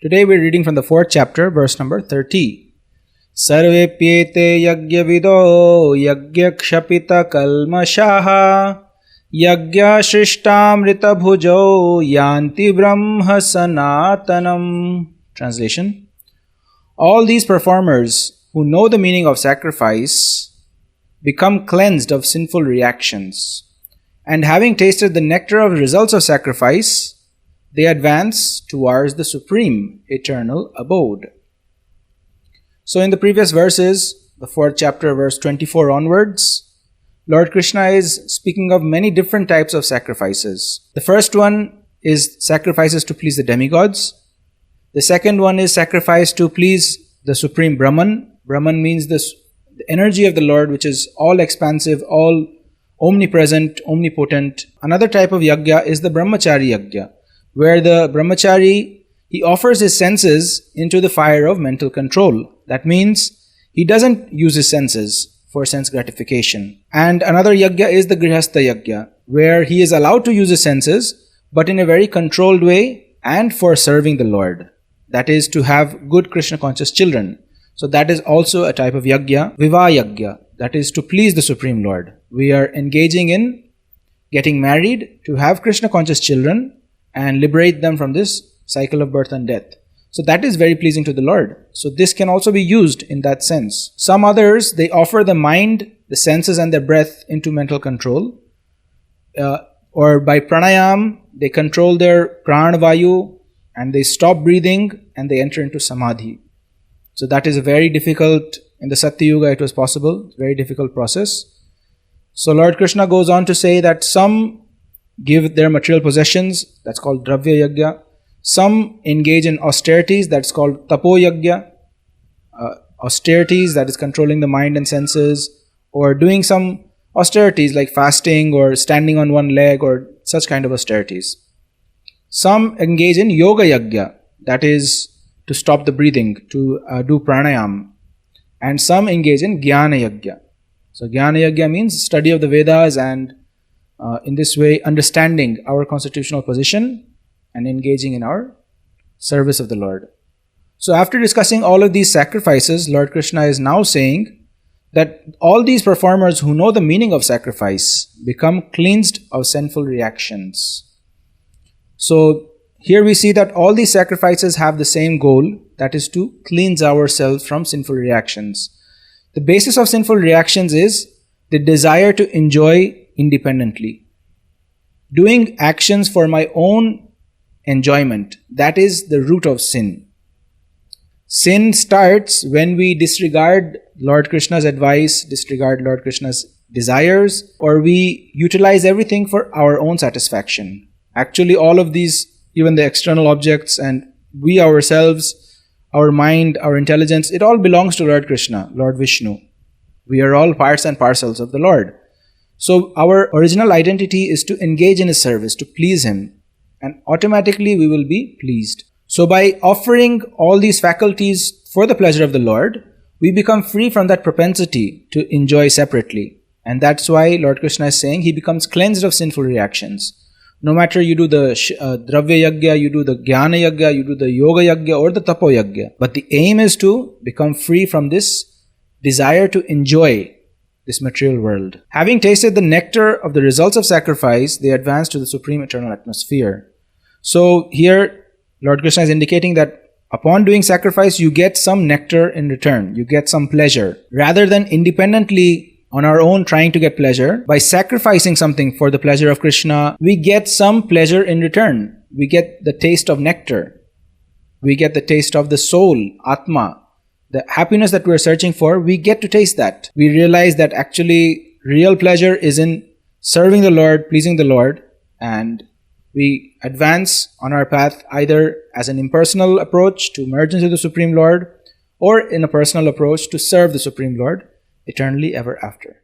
Today we're reading from the 4th chapter, verse number 30. Sarvepyete yagya vido yagya kshapita kalmashaha yagya shrishtamrita bhujo yanti brahma sanatanam. Translation: all these performers who know the meaning of sacrifice become cleansed of sinful reactions, and having tasted the nectar of the results of sacrifice, they advance towards the supreme eternal abode. So in the previous verses, the 4th chapter, verse 24 onwards, Lord Krishna is speaking of many different types of sacrifices. The first one is sacrifices to please the demigods. The second one is sacrifice to please the supreme Brahman. Brahman means the energy of the Lord, which is all expansive, all omnipresent, omnipotent. Another type of yagya is the brahmachari yagya, where the brahmachari, he offers his senses into the fire of mental control. That means he doesn't use his senses for sense gratification. And another yagya is the grihastha yagya, where he is allowed to use his senses, but in a very controlled way and for serving the Lord. That is, to have good Krishna conscious children. So that is also a type of yagya. Vivaha yagya, that is to please the Supreme Lord. We are engaging in getting married to have Krishna conscious children and liberate them from this cycle of birth and death. So that is very pleasing to the Lord. So this can also be used in that sense. Some others, they offer the mind, the senses and their breath into mental control. Or by pranayam, they control their prana vayu and they stop breathing and they enter into samadhi. So that is a very difficult, in the Satya Yuga it was possible, very difficult process. So Lord Krishna goes on to say that some give their material possessions, that's called dravya yagya. Some engage in austerities, that's called tapo yagya. Austerities, that is controlling the mind and senses, or doing some austerities like fasting or standing on one leg or such kind of austerities. Some engage in yoga yagya, that is to stop the breathing, to do pranayam. And some engage in jnana yagya. So jnana yagya means study of the Vedas and in this way understanding our constitutional position and engaging in our service of the Lord. So after discussing all of these sacrifices, Lord Krishna is now saying that all these performers who know the meaning of sacrifice become cleansed of sinful reactions. So here we see that all these sacrifices have the same goal, that is to cleanse ourselves from sinful reactions. The basis of sinful reactions is the desire to enjoy independently. Doing actions for my own enjoyment, that is the root of sin. Sin starts when we disregard Lord Krishna's advice, disregard Lord Krishna's desires, or we utilize everything for our own satisfaction. Actually, all of these, even the external objects and we ourselves, our mind, our intelligence, it all belongs to Lord Krishna, Lord Vishnu. We are all parts and parcels of the Lord. So our original identity is to engage in His service, to please Him, and automatically we will be pleased. So by offering all these faculties for the pleasure of the Lord, we become free from that propensity to enjoy separately. And that's why Lord Krishna is saying He becomes cleansed of sinful reactions. No matter you do the dravya yagya, you do the jnana yagya, you do the yoga yagya or the tapo yagya. But the aim is to become free from this desire to enjoy this material world. Having tasted the nectar of the results of sacrifice, they advance to the supreme eternal atmosphere. So here, Lord Krishna is indicating that upon doing sacrifice, you get some nectar in return. You get some pleasure. Rather than independently on our own trying to get pleasure, by sacrificing something for the pleasure of Krishna, we get some pleasure in return. We get the taste of nectar. We get the taste of the soul, Atma. The happiness that we're searching for, we get to taste that. We realize that actually real pleasure is in serving the Lord, pleasing the Lord, and we advance on our path either as an impersonal approach to merge into the Supreme Lord, or in a personal approach to serve the Supreme Lord eternally ever after.